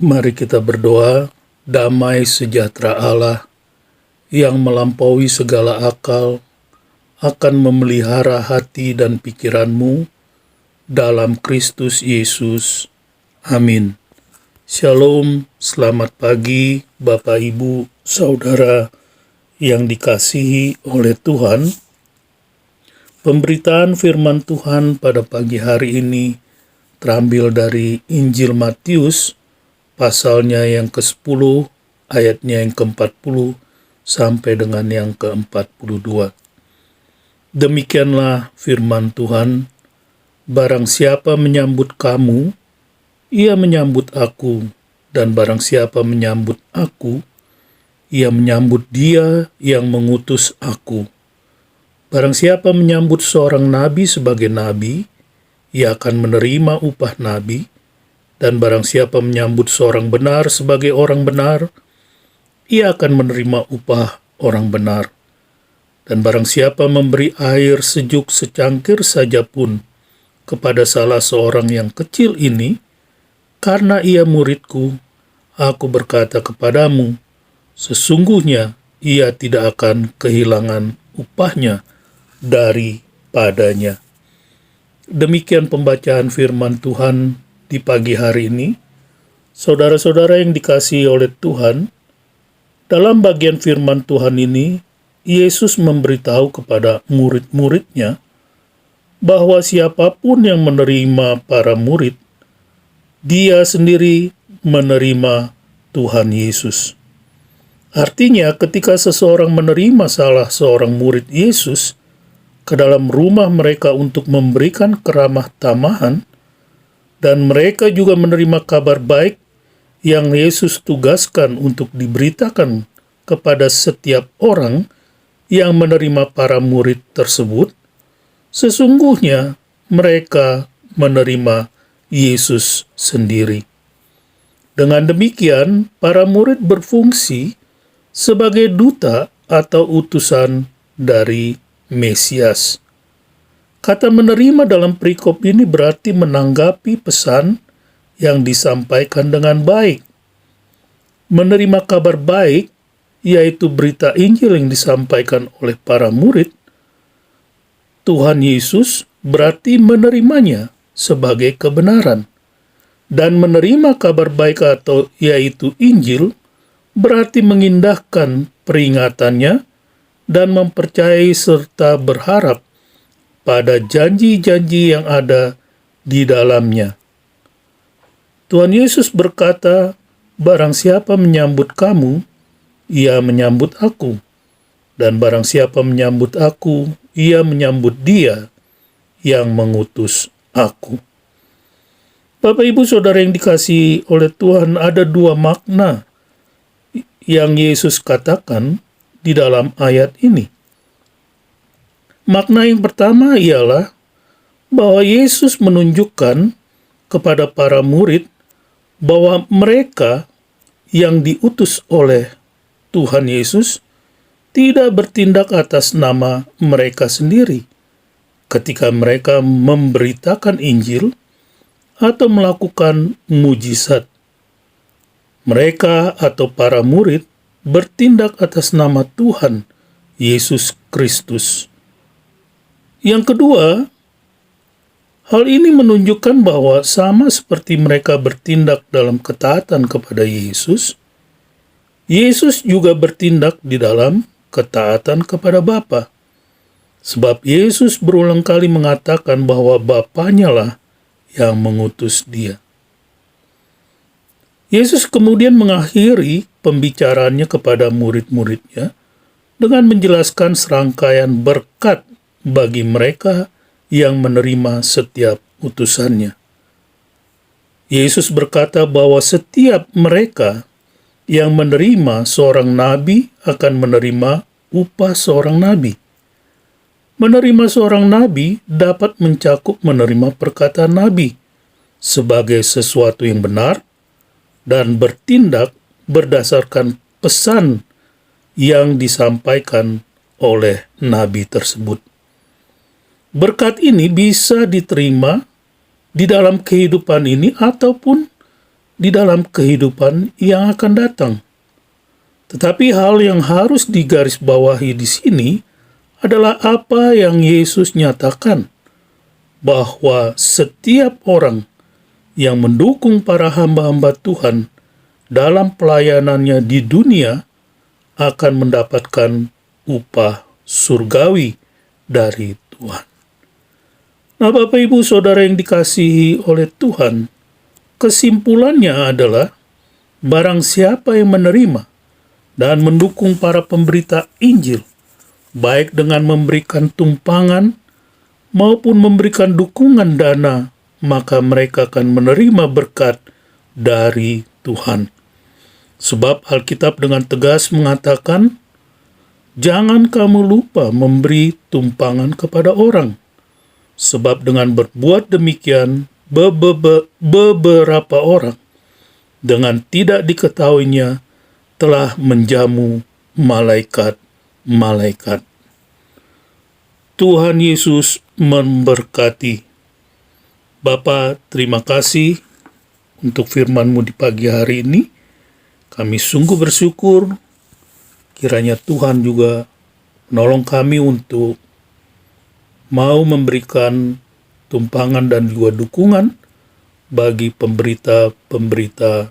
Mari kita berdoa. Damai sejahtera Allah yang melampaui segala akal akan memelihara hati dan pikiranmu dalam Kristus Yesus. Amin. Shalom, selamat pagi Bapak, Ibu, Saudara yang dikasihi oleh Tuhan. Pemberitaan firman Tuhan pada pagi hari ini terambil dari Injil Matius, pasalnya yang ke-10, ayatnya yang ke-40, sampai dengan yang ke-42. Demikianlah firman Tuhan, barang siapa menyambut kamu, ia menyambut aku, dan barang siapa menyambut aku, ia menyambut dia yang mengutus aku. Barang siapa menyambut seorang nabi sebagai nabi, ia akan menerima upah nabi, dan barang siapa menyambut seorang benar sebagai orang benar, ia akan menerima upah orang benar. Dan barang siapa memberi air sejuk secangkir saja pun kepada salah seorang yang kecil ini, karena ia muridku, aku berkata kepadamu, sesungguhnya ia tidak akan kehilangan upahnya daripadanya. Demikian pembacaan firman Tuhan di pagi hari ini. Saudara-saudara yang dikasihi oleh Tuhan, dalam bagian firman Tuhan ini, Yesus memberitahu kepada murid-muridnya bahwa siapapun yang menerima para murid, dia sendiri menerima Tuhan Yesus. Artinya, ketika seseorang menerima salah seorang murid Yesus ke dalam rumah mereka untuk memberikan keramah tamahan, dan mereka juga menerima kabar baik yang Yesus tugaskan untuk diberitakan kepada setiap orang yang menerima para murid tersebut, sesungguhnya mereka menerima Yesus sendiri. Dengan demikian, para murid berfungsi sebagai duta atau utusan dari Mesias. Kata menerima dalam perikop ini berarti menanggapi pesan yang disampaikan dengan baik. Menerima kabar baik, yaitu berita Injil yang disampaikan oleh para murid, Tuhan Yesus berarti menerimanya sebagai kebenaran. Dan menerima kabar baik atau yaitu Injil berarti mengindahkan peringatannya dan mempercayai serta berharap pada janji-janji yang ada di dalamnya. Tuhan Yesus berkata, barang siapa menyambut kamu, ia menyambut aku. Dan barang siapa menyambut aku, ia menyambut dia yang mengutus aku. Bapak, Ibu, Saudara yang dikasihi oleh Tuhan, ada dua makna yang Yesus katakan di dalam ayat ini. Makna yang pertama ialah bahwa Yesus menunjukkan kepada para murid bahwa mereka yang diutus oleh Tuhan Yesus tidak bertindak atas nama mereka sendiri ketika mereka memberitakan Injil atau melakukan mujizat. Mereka atau para murid bertindak atas nama Tuhan Yesus Kristus. Yang kedua, hal ini menunjukkan bahwa sama seperti mereka bertindak dalam ketaatan kepada Yesus, Yesus juga bertindak di dalam ketaatan kepada Bapa. Sebab Yesus berulang kali mengatakan bahwa Bapanya lah yang mengutus dia. Yesus kemudian mengakhiri pembicaraannya kepada murid-muridnya dengan menjelaskan serangkaian berkat bagi mereka yang menerima setiap utusannya. Yesus berkata bahwa setiap mereka yang menerima seorang nabi akan menerima upah seorang nabi. Menerima seorang nabi dapat mencakup menerima perkataan nabi sebagai sesuatu yang benar dan bertindak berdasarkan pesan yang disampaikan oleh nabi tersebut. Berkat ini bisa diterima di dalam kehidupan ini ataupun di dalam kehidupan yang akan datang. Tetapi hal yang harus digarisbawahi di sini adalah apa yang Yesus nyatakan, bahwa setiap orang yang mendukung para hamba-hamba Tuhan dalam pelayanannya di dunia akan mendapatkan upah surgawi dari Tuhan. Nah, Bapak Ibu Saudara yang dikasihi oleh Tuhan, kesimpulannya adalah barang siapa yang menerima dan mendukung para pemberita Injil, baik dengan memberikan tumpangan maupun memberikan dukungan dana, maka mereka akan menerima berkat dari Tuhan. Sebab Alkitab dengan tegas mengatakan, jangan kamu lupa memberi tumpangan kepada orang. Sebab dengan berbuat demikian, beberapa orang dengan tidak diketahuinya telah menjamu malaikat-malaikat. Tuhan Yesus memberkati. Bapa, terima kasih untuk firman-Mu di pagi hari ini. Kami sungguh bersyukur, kiranya Tuhan juga menolong kami untuk mau memberikan tumpangan dan juga dukungan bagi pemberita-pemberita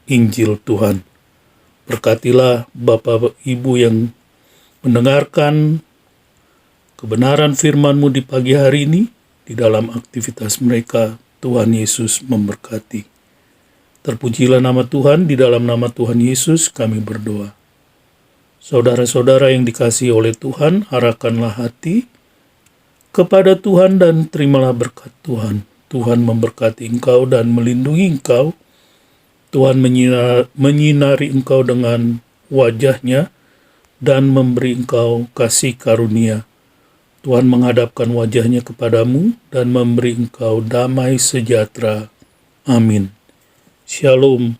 Injil Tuhan. Berkatilah Bapak Ibu yang mendengarkan kebenaran firman-Mu di pagi hari ini, di dalam aktivitas mereka. Tuhan Yesus memberkati. Terpujilah nama Tuhan, di dalam nama Tuhan Yesus kami berdoa. Saudara-saudara yang dikasihi oleh Tuhan, arahkanlah hati kepada Tuhan dan terimalah berkat Tuhan. Tuhan memberkati engkau dan melindungi engkau. Tuhan menyinari engkau dengan wajah-Nya dan memberi engkau kasih karunia. Tuhan menghadapkan wajah-Nya kepadamu dan memberi engkau damai sejahtera. Amin. Shalom.